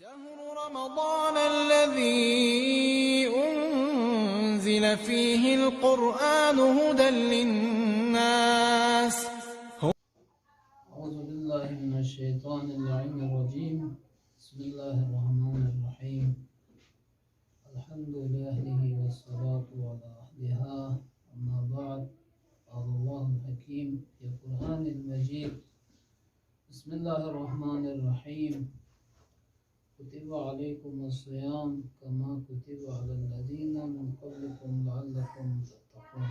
شهر رمضان الذي أنزل فيه القرآن هدى للناس. أعوذ بالله من الشيطان اللعين الرجيم. بسم الله الرحمن الرحيم. الحمد لله والصلاة على أهلها. أما بعد، قال الله الحكيم في القرآن المجيد: بسم الله الرحمن الرحيم. كتب عليكم الصيام كما كتب على الذين من قبلكم لعلكم تتقون.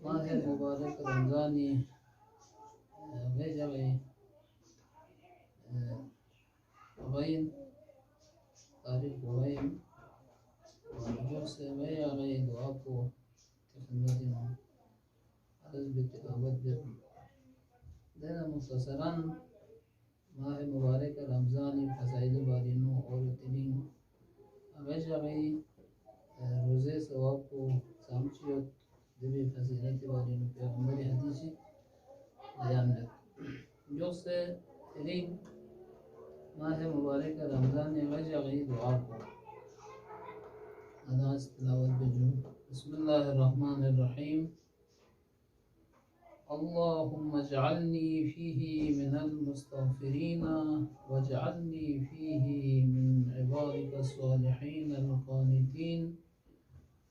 ماہ مبارک رمضانی ویجاوی غین تاریخ غین جو سے ویجاوی دعا کو تخدمتنا عرض بتلاوت بکن دینا مختصراً ماہ مبارک رمضانی فضائل بارینو اور تنین ویجاوی روزے ثواب کو سامچیت دبی فضیلت بارینو پیغمبر حدیثی بیان ہے جو سے تنین ماہ مبارک رمضان ویجاوی دعا کو اداس تلاوت بجو. بسم اللہ الرحمن الرحیم. اللهم اجعلني فيه من المستغفرين واجعلني فيه من عبادك الصالحين القانتين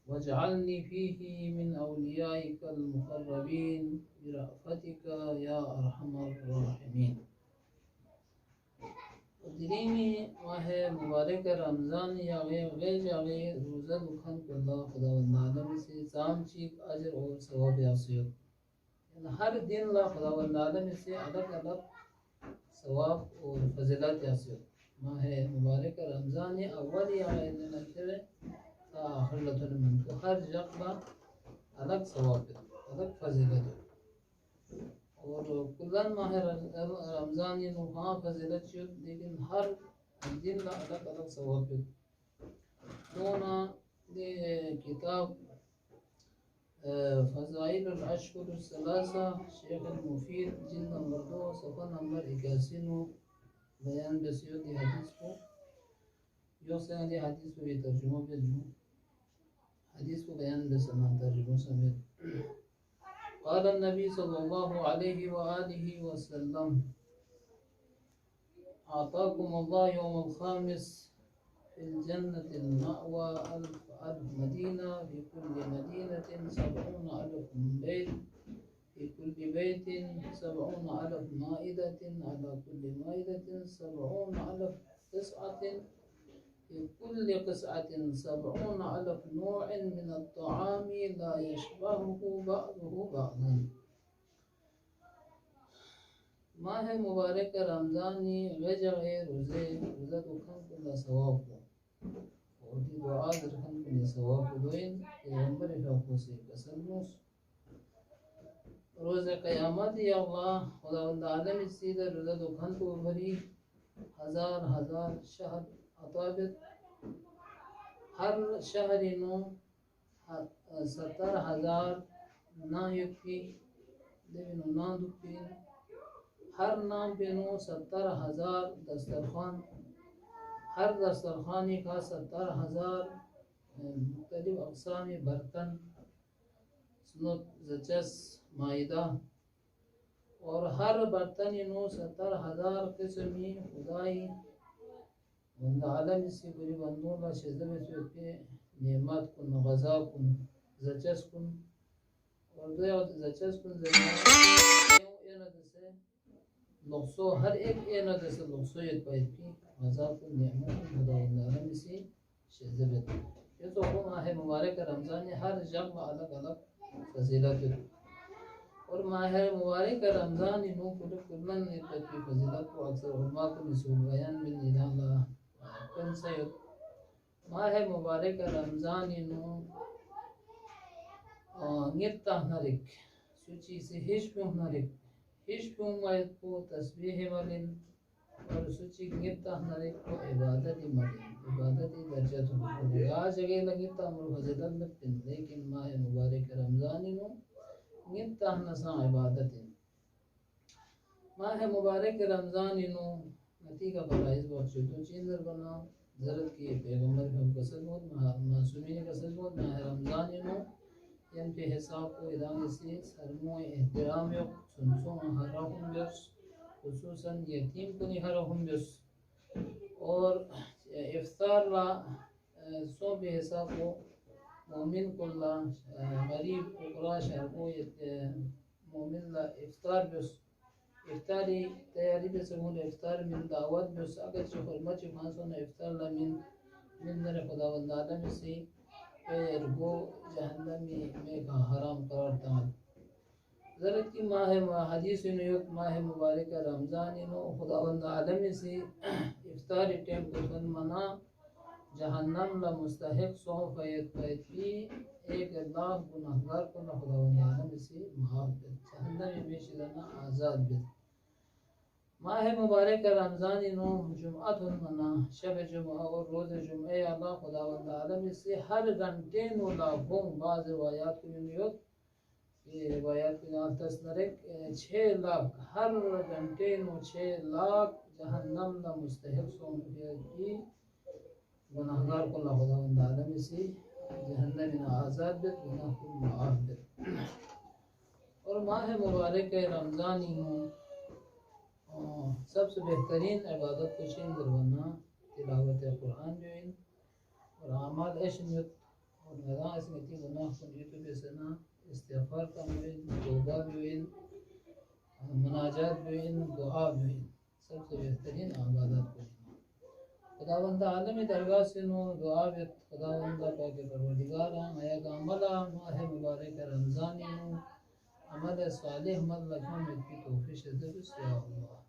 واجعلني فيه من أوليائك المقربين برأفتك يا أرحم الراحمين. دینی ماہ مبارک رمضان یا غیر روزہ دکھن کو اللہ خداوند عالم سے سام چیک اجر اور ثواب حاصل. ہر دن اللہ خداوند عالم سے الگ الگ ثواب اور فضیلت حاصل. ماہ مبارک رمضان اول یا آخر لطن من کو ہر جگہ الگ ثواب الگ فضیلت اور کلن ماہ رمضان ہاں فضیلت شد لیکن ہر دن الگ الگ ثواب دونا کتاب فضائل الاشهر الثلاثہ شیخ المفید جلد نمبر 2 صفحہ نمبر 81 بیان بسیوت حدیث کو جو سنگلی حدیث کو یہ ترجمہ پہ جو حدیث کو بیان بسنا ترجمہ سمیت. قال النبي صلى الله عليه وآله وسلم: أعطاكم الله يوم الخامس في الجنة المأوى ألف مدينة، في كل مدينة 70,000 بيت، في كل بيت 70,000 مائدة، على كل مائدة 70,000 قصعة، في كل قصعة 70,000 نوع من الطعام لا يشبهه بعضه بعضا. ماہ مبارک رمضانی غجر روزے روزہ دکھن کلا ثواب کو اور دی دعا درکن کلا ثواب کو دوئن پیغمبر حقو سے کسلموس روز قیامت یا اللہ خداوند عالم سیدہ روزہ دکھن کو بھری ہزار شہر عطابت ہر شہر نو 70,000 نا یکفی دیونو نا دکفی ہر نام پہ نو 70,000 دسترخوان ہر دسترخوانی کا 70,000 مختلف اقسام برتن سنت زچس مائدہ اور ہر برتن نو 70,000 قسمی خدائی بند عالم سے بری بندوں کا شزم سویت پہ نعمت کن غذا کن زچس کن اور دو زچس کن زمین لغسو ہر ایک اینا جیسے لغسویت پاید پی غذا کن نعمت کن خداوند عالم سے شزمت. یہ تو وہ ماہ مبارک رمضان ہر جگہ الگ الگ فضیلت اور ماہ مبارک رمضان نو کلن کی فضیلت کو اکثر علماء کو نسول بیان من اللہ کن سید. ماہ مبارک رمضان نو نیتا نرک سوچی سے ہش پہ نرک ہش پہ مائد کو تسبیح ملن اور سوچی نیتا نرک کو عبادت ملن عبادت درجت ملن آج اگے لگیتا امر فضیلت لگتن لیکن ماہ مبارک رمضان نو نیتا نسا عبادت ماہ مبارک رمضان نو نتی کا فرائض بخشو تو چیز در بنا ضرورت کی پیغمبر ہم قصد بود معصومین قصد بود ماہ رمضان نو یم پہ حساب کو ادامے سے سرمو احترام یو سنسو حرام بیس خصوصاً یتیم کنی حرام بیس اور افطار لا سو پہ حساب کو مومن کلا غریب فقراء شرقو مومن لا افطار بیس افطاری تیاری بس مول افطار من دعوت بس اگر چه حرمت چه خانسون افطار لا من در خداوند عالم سے ارگو جہنمی میں کا حرام قرار داد ضرورت کی ماہ حدیث نیوک ماہ مبارک رمضان نو خداوند عالم سے افطاری ٹیم کو منا جہنم لا مستحق سو فیت بھی 1,00,000 گناہگار کو خداوند عالم سے معاف کر جہنم میں شدنا آزاد بد ماہ مبارک رمضان نو جمعہ منا شب جمعہ اور روز جمعہ اللہ خداوند عالم سے ہر گھنٹے نو لاکھوں بعض روایات کو نیوت یہ روایات کے نام تصنرک 6 لاکھ ہر گھنٹے نو 6 لاکھ جہنم لا مستحق سو کی گناہگار کو اللہ خداوند عالم سے جہنم میں آزاد بد گناہ کو معاف بد اور ماہ مبارک رمضان نو سب سے بہترین عبادت کو چین دروانا تلاوت قرآن جو ان اور اعمال اشنیت اور نظام اسمتی گناہ کو نیتو بسنا استغفار کا موین توبہ جو ان مناجات جو ان دعا جو ان سب سے بہترین عبادت کو خداوند عالم درگاہ سے نو دعا بیت خداوند پاک پروردگار آیا کا عملہ ماہ مبارک رمضان نو عمل صالح عمل لکھوں میں کی توفیق سے یا اللہ